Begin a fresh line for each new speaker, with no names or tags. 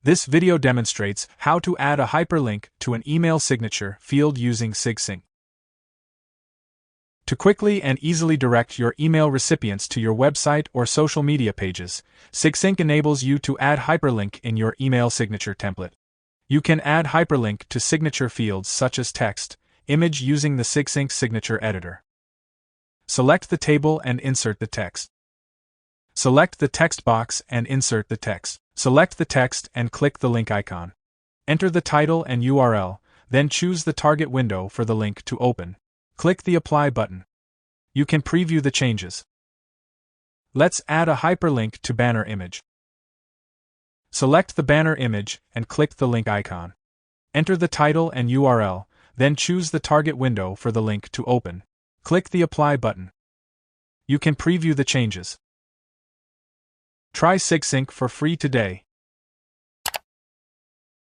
This video demonstrates how to add a hyperlink to an email signature field using Sigsync. To quickly and easily direct your email recipients to your website or social media pages, Sigsync enables you to add hyperlink in your email signature template. You can add hyperlink to signature fields such as text, image using the Sigsync signature editor. Select the table and insert the text. Select the text box and insert the text. Select the text and click the link icon. Enter the title and URL, then choose the target window for the link to open. Click the Apply button. You can preview the changes. Let's add a hyperlink to banner image. Select the banner image and click the link icon. Enter the title and URL, then choose the target window for the link to open. Click the Apply button. You can preview the changes. Try Sigsync for free today.